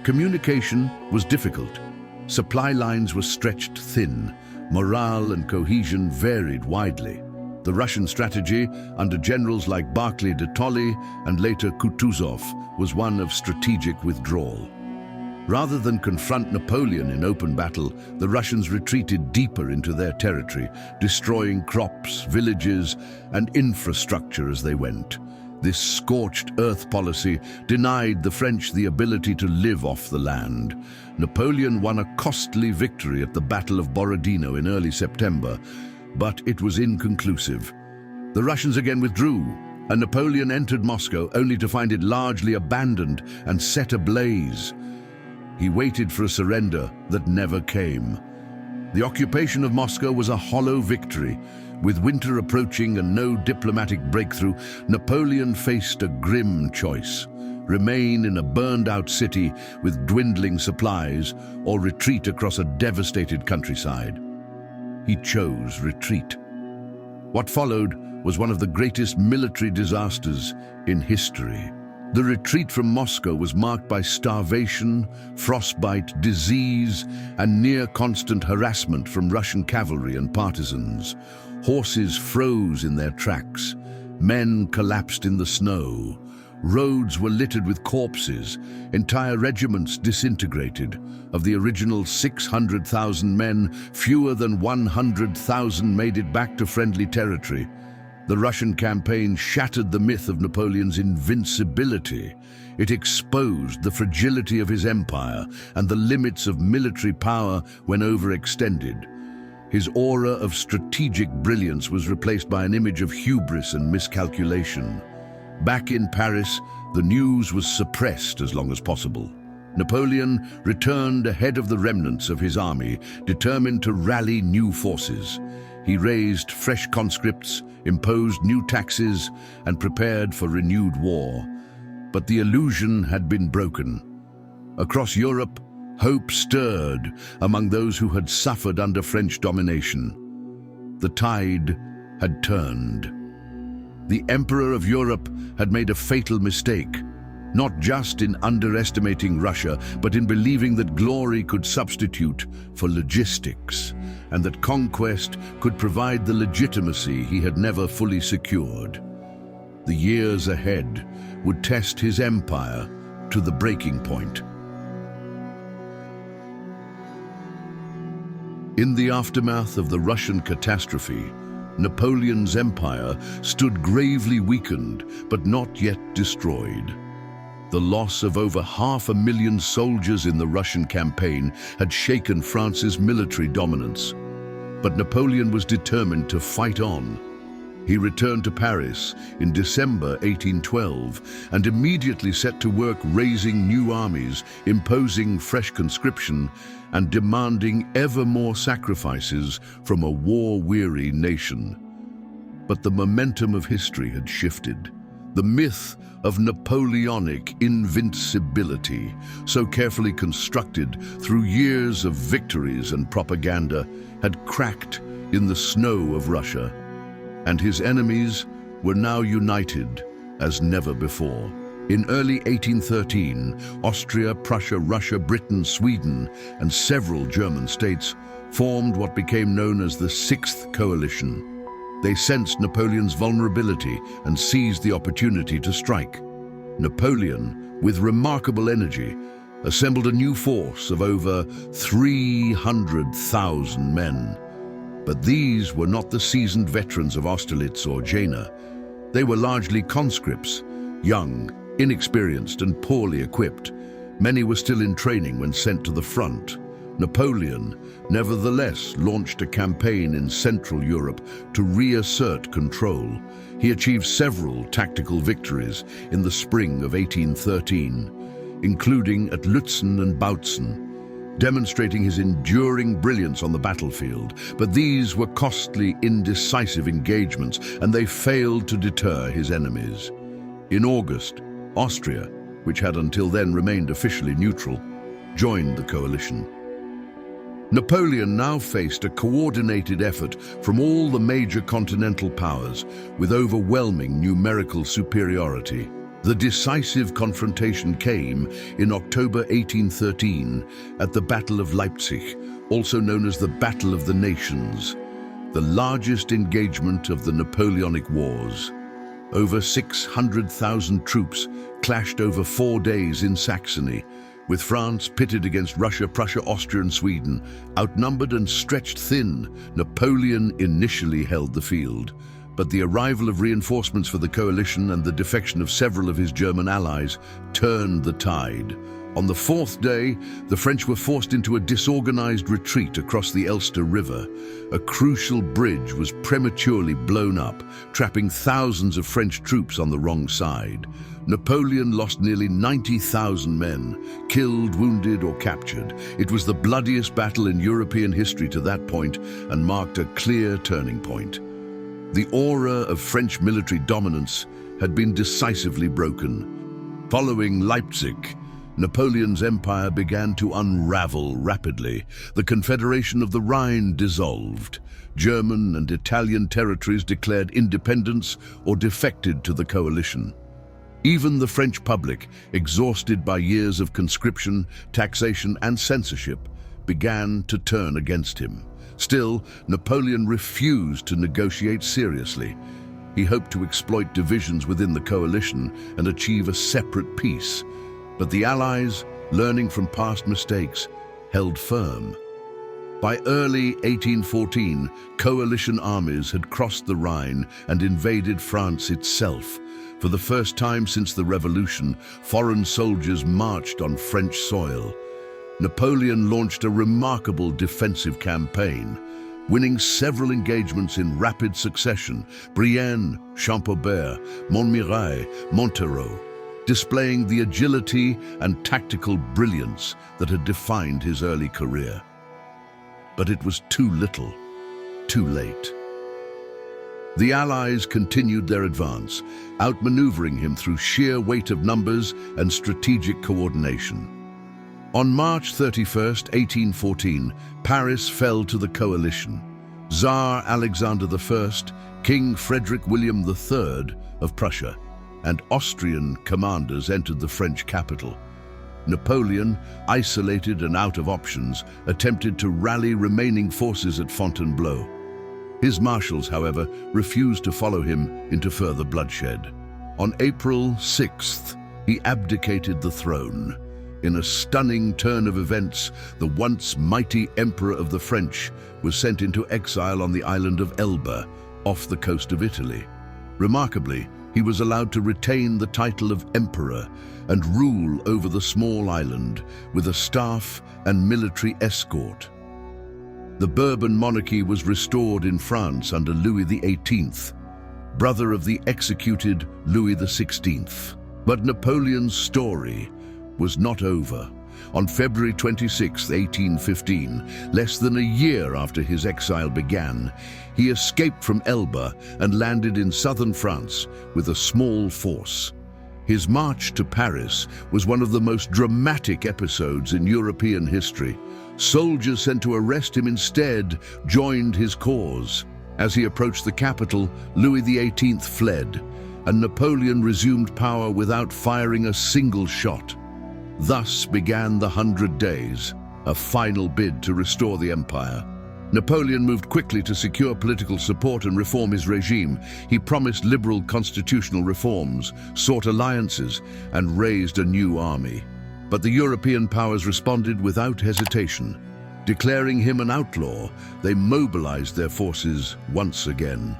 S1: Communication was difficult. Supply lines were stretched thin. Morale and cohesion varied widely. The Russian strategy, under generals like Barclay de Tolly and later Kutuzov, was one of strategic withdrawal. Rather than confront Napoleon in open battle, the Russians retreated deeper into their territory, destroying crops, villages, and infrastructure as they went. This scorched earth policy denied the French the ability to live off the land. Napoleon won a costly victory at the Battle of Borodino in early September, but it was inconclusive. The Russians again withdrew, and Napoleon entered Moscow only to find it largely abandoned and set ablaze. He waited for a surrender that never came. The occupation of Moscow was a hollow victory. With winter approaching and no diplomatic breakthrough, Napoleon faced a grim choice: remain in a burned-out city with dwindling supplies, or retreat across a devastated countryside. He chose retreat. What followed was one of the greatest military disasters in history. The retreat from Moscow was marked by starvation, frostbite, disease, and near-constant harassment from Russian cavalry and partisans. Horses froze in their tracks. Men collapsed in the snow. Roads were littered with corpses. Entire regiments disintegrated. Of the original 600,000 men, fewer than 100,000 made it back to friendly territory. The Russian campaign shattered the myth of Napoleon's invincibility. It exposed the fragility of his empire and the limits of military power when overextended. His aura of strategic brilliance was replaced by an image of hubris and miscalculation. Back in Paris, the news was suppressed as long as possible. Napoleon returned ahead of the remnants of his army, determined to rally new forces. He raised fresh conscripts, imposed new taxes, and prepared for renewed war. But the illusion had been broken. Across Europe, hope stirred among those who had suffered under French domination. The tide had turned. The Emperor of Europe had made a fatal mistake, not just in underestimating Russia, but in believing that glory could substitute for logistics, and that conquest could provide the legitimacy he had never fully secured. The years ahead would test his empire to the breaking point. In the aftermath of the Russian catastrophe, Napoleon's empire stood gravely weakened, but not yet destroyed. The loss of over 500,000 soldiers in the Russian campaign had shaken France's military dominance. But Napoleon was determined to fight on. He returned to Paris in December 1812 and immediately set to work raising new armies, imposing fresh conscription, and demanding ever more sacrifices from a war-weary nation. But the momentum of history had shifted. The myth of Napoleonic invincibility, so carefully constructed through years of victories and propaganda, had cracked in the snow of Russia, and his enemies were now united as never before. In early 1813, Austria, Prussia, Russia, Britain, Sweden, and several German states formed what became known as the Sixth Coalition. They sensed Napoleon's vulnerability and seized the opportunity to strike. Napoleon, with remarkable energy, assembled a new force of over 300,000 men. But these were not the seasoned veterans of Austerlitz or Jena. They were largely conscripts, young, inexperienced, and poorly equipped. Many were still in training when sent to the front. Napoleon, nevertheless, launched a campaign in Central Europe to reassert control. He achieved several tactical victories in the spring of 1813, including at Lützen and Bautzen, demonstrating his enduring brilliance on the battlefield. But these were costly, indecisive engagements, and they failed to deter his enemies. In August, Austria, which had until then remained officially neutral, joined the coalition. Napoleon now faced a coordinated effort from all the major continental powers with overwhelming numerical superiority. The decisive confrontation came in October 1813 at the Battle of Leipzig, also known as the Battle of the Nations, the largest engagement of the Napoleonic Wars. Over 600,000 troops clashed over 4 days in Saxony, with France pitted against Russia, Prussia, Austria and Sweden. Outnumbered and stretched thin, Napoleon initially held the field. But the arrival of reinforcements for the coalition and the defection of several of his German allies turned the tide. On the fourth day, the French were forced into a disorganized retreat across the Elster River. A crucial bridge was prematurely blown up, trapping thousands of French troops on the wrong side. Napoleon lost nearly 90,000 men, killed, wounded, or captured. It was the bloodiest battle in European history to that point and marked a clear turning point. The aura of French military dominance had been decisively broken. Following Leipzig, Napoleon's empire began to unravel rapidly. The Confederation of the Rhine dissolved. German and Italian territories declared independence or defected to the coalition. Even the French public, exhausted by years of conscription, taxation, and censorship, began to turn against him. Still, Napoleon refused to negotiate seriously. He hoped to exploit divisions within the coalition and achieve a separate peace. But the Allies, learning from past mistakes, held firm. By early 1814, coalition armies had crossed the Rhine and invaded France itself. For the first time since the Revolution, foreign soldiers marched on French soil. Napoleon launched a remarkable defensive campaign, winning several engagements in rapid succession: Brienne, Champaubert, Montmirail, Montereau, displaying the agility and tactical brilliance that had defined his early career. But it was too little, too late. The Allies continued their advance, outmaneuvering him through sheer weight of numbers and strategic coordination. On March 31, 1814, Paris fell to the coalition. Tsar Alexander I, King Frederick William III of Prussia, and Austrian commanders entered the French capital. Napoleon, isolated and out of options, attempted to rally remaining forces at Fontainebleau. His marshals, however, refused to follow him into further bloodshed. On April 6th, he abdicated the throne. In a stunning turn of events, the once mighty Emperor of the French was sent into exile on the island of Elba, off the coast of Italy. Remarkably, he was allowed to retain the title of Emperor and rule over the small island with a staff and military escort. The Bourbon monarchy was restored in France under Louis XVIII, brother of the executed Louis XVI. But Napoleon's story was not over. On February 26, 1815, less than a year after his exile began, he escaped from Elba and landed in southern France with a small force. His march to Paris was one of the most dramatic episodes in European history. Soldiers sent to arrest him instead joined his cause. As he approached the capital, Louis XVIII fled, and Napoleon resumed power without firing a single shot. Thus began the 100 Days, a final bid to restore the empire. Napoleon moved quickly to secure political support and reform his regime. He promised liberal constitutional reforms, sought alliances, and raised a new army. But the European powers responded without hesitation. Declaring him an outlaw, they mobilized their forces once again.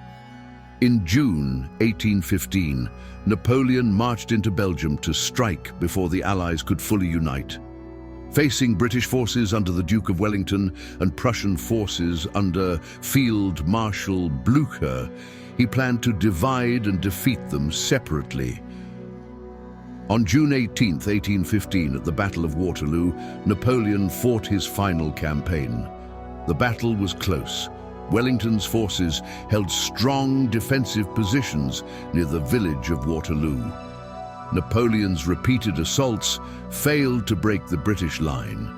S1: In June 1815, Napoleon marched into Belgium to strike before the Allies could fully unite. Facing British forces under the Duke of Wellington and Prussian forces under Field Marshal Blücher, he planned to divide and defeat them separately. On June 18, 1815, at the Battle of Waterloo, Napoleon fought his final campaign. The battle was close. Wellington's forces held strong defensive positions near the village of Waterloo. Napoleon's repeated assaults failed to break the British line.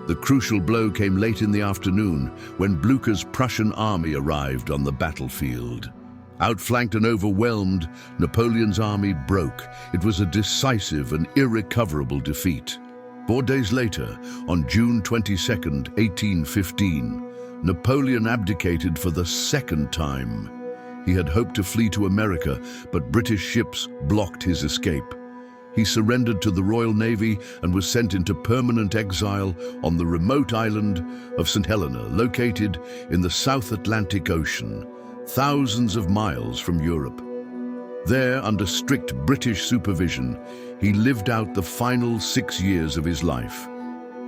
S1: The crucial blow came late in the afternoon when Blücher's Prussian army arrived on the battlefield. Outflanked and overwhelmed, Napoleon's army broke. It was a decisive and irrecoverable defeat. 4 days later, on June 22, 1815, Napoleon abdicated for the second time. He had hoped to flee to America, but British ships blocked his escape. He surrendered to the Royal Navy and was sent into permanent exile on the remote island of Saint Helena, located in the South Atlantic Ocean, thousands of miles from Europe. There, under strict British supervision, he lived out the final 6 years of his life.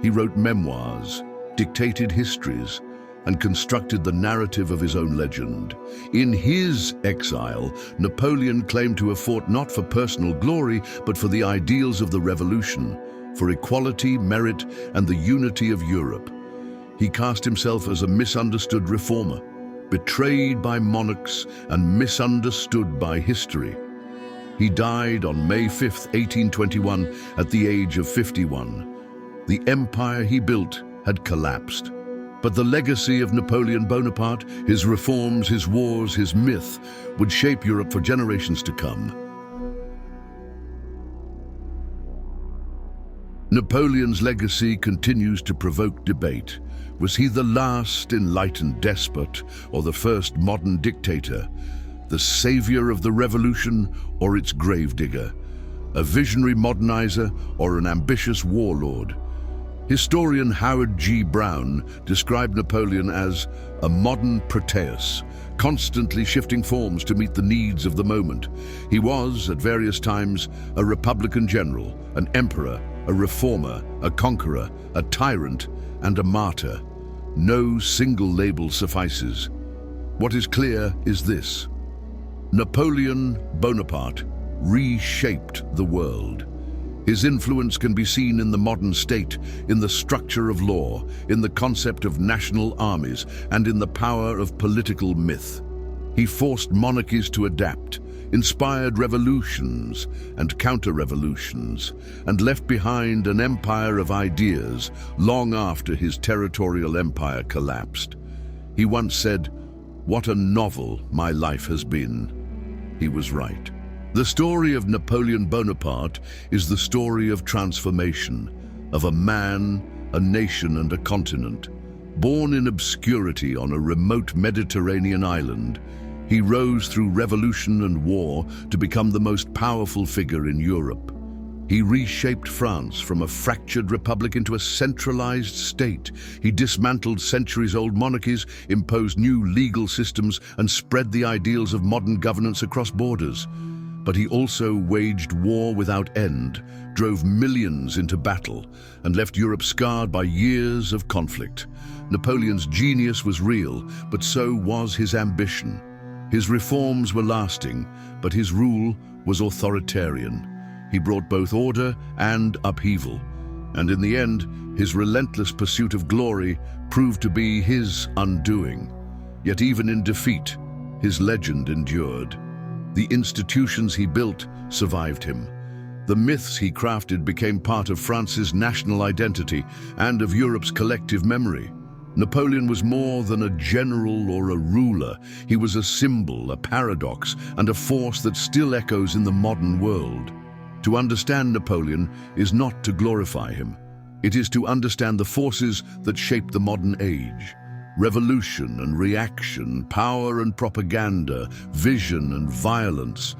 S1: He wrote memoirs, dictated histories, and constructed the narrative of his own legend. In his exile, Napoleon claimed to have fought not for personal glory, but for the ideals of the revolution, for equality, merit, and the unity of Europe. He cast himself as a misunderstood reformer, betrayed by monarchs and misunderstood by history. He died on May 5, 1821, at the age of 51. The empire he built had collapsed. But the legacy of Napoleon Bonaparte, his reforms, his wars, his myth, would shape Europe for generations to come. Napoleon's legacy continues to provoke debate. Was he the last enlightened despot or the first modern dictator? The savior of the revolution or its gravedigger? A visionary modernizer or an ambitious warlord? Historian Howard G. Brown described Napoleon as a modern Proteus, constantly shifting forms to meet the needs of the moment. He was, at various times, a Republican general, an emperor, a reformer, a conqueror, a tyrant, and a martyr. No single label suffices. What is clear is this: Napoleon Bonaparte reshaped the world. His influence can be seen in the modern state, in the structure of law, in the concept of national armies, and in the power of political myth. He forced monarchies to adapt, inspired revolutions and counter-revolutions, and left behind an empire of ideas long after his territorial empire collapsed. He once said, "What a novel my life has been." He was right. The story of Napoleon Bonaparte is the story of transformation, of a man, a nation, and a continent. Born in obscurity on a remote Mediterranean island, he rose through revolution and war to become the most powerful figure in Europe. He reshaped France from a fractured republic into a centralized state. He dismantled centuries-old monarchies, imposed new legal systems, and spread the ideals of modern governance across borders. But he also waged war without end, drove millions into battle, and left Europe scarred by years of conflict. Napoleon's genius was real, but so was his ambition. His reforms were lasting, but his rule was authoritarian. He brought both order and upheaval, and in the end, his relentless pursuit of glory proved to be his undoing. Yet even in defeat, his legend endured. The institutions he built survived him. The myths he crafted became part of France's national identity and of Europe's collective memory. Napoleon was more than a general or a ruler. He was a symbol, a paradox, and a force that still echoes in the modern world. To understand Napoleon is not to glorify him. It is to understand the forces that shape the modern age. Revolution and reaction, power and propaganda, vision and violence.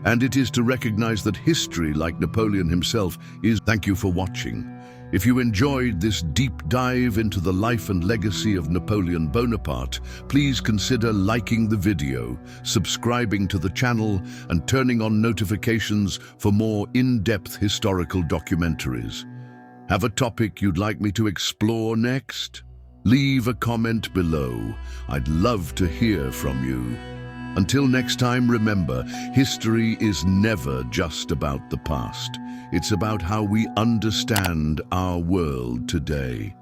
S1: And it is to recognize that history, like Napoleon himself, is... Thank you for watching. If you enjoyed this deep dive into the life and legacy of Napoleon Bonaparte, please consider liking the video, subscribing to the channel, and turning on notifications for more in-depth historical documentaries. Have a topic you'd like me to explore next? Leave a comment below. I'd love to hear from you. Until next time, remember, history is never just about the past. It's about how we understand our world today.